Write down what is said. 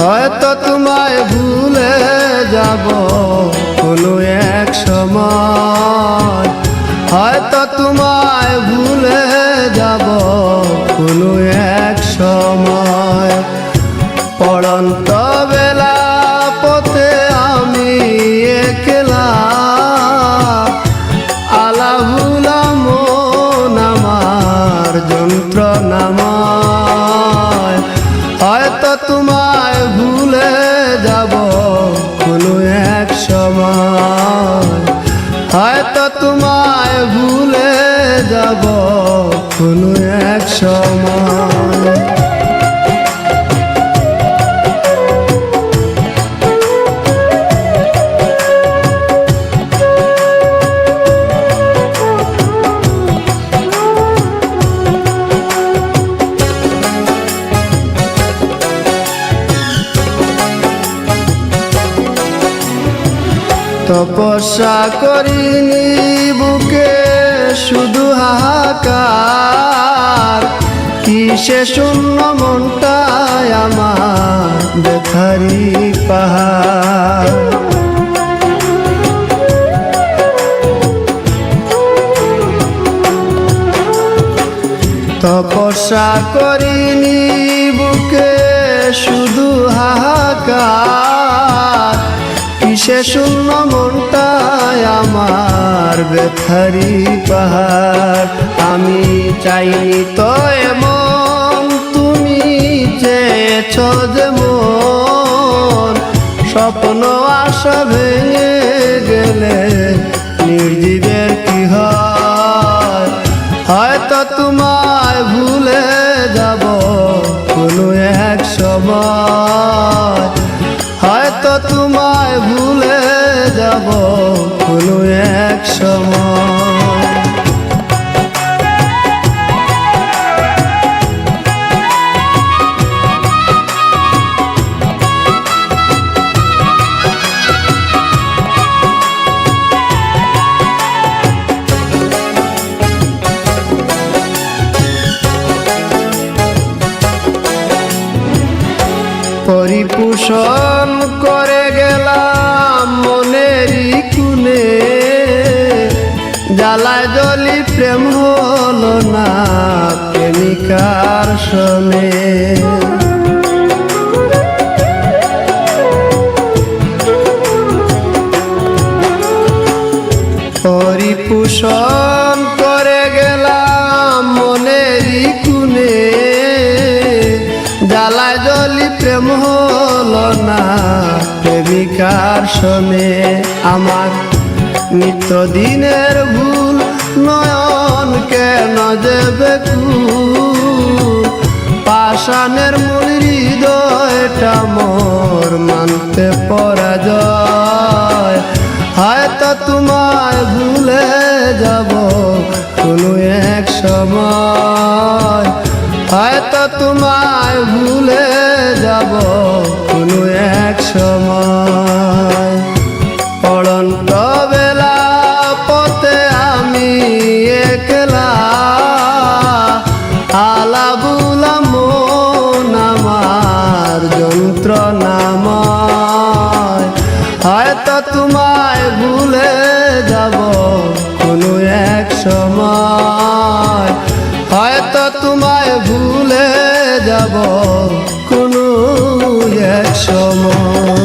হয়তো তোমায় ভুলে যাব কোনো এক সময়, হয়তো তোমায় ভুলে যাব কোনো এক সময়। পড়ন্ত বেলা পথে আমি একলা, আলাভুলা মন আমার যন্ত্রণাময়। হয়তো তোমায় ভুলে যাব কোনো এক সময়, হয়তো তোমায় ভুলে যাব কোনো এক সময়। তপস্যা করিনি বুকে শুধু হাহাকার, কিসে শূন্য মনটায় আমার ব্যথারি পাহাড়। তপস্যা করিনি বুকে শুধু হাহাকার, কিসে শূন্য মনটায় আমার ব্যথারি পাহাড়। আমি চাইনি তো এমন, তুমি চেয়েছ যেমন। স্বপ্ন আশা ভেঙে গেলে নির্জীবের কি হয়। হয়তো তোমায় ভুলে যাব কোনো এক সময়, হয়তো তোমায় ভুলে যাব কোনো এক সময়। পরিপোষণ করে গেলাম মনেরই কুনে, জ্বালায় জ্বলি প্রেম হলো না প্রেমিকার শোনে। পরিপোষণ করে গেলাম মনেরই কুনে, জ্বালায় জ্বলি প্রেম হলো না প্রেমিকার শোনে। আমার নিত্যদিনের ভুল নয়ন কেন যে বেকুল, পাষাণের মূল হৃদয়টা মোর মানতে পরাজয়। হয়তো তোমায় ভুলে যাব কোনো এক সময়, হয়তো তোমায় ভুলে যাব কোনো এক সময়। পড়ন্ত বেলা পথে আমি একলা, আলাভুলা মন আমার যন্ত্রণাময়। হয়তো তোমায় ভুলে যাব কোনো এক সময়, হয়তো তোমায় ভুলে যাব কোনো এক সময়।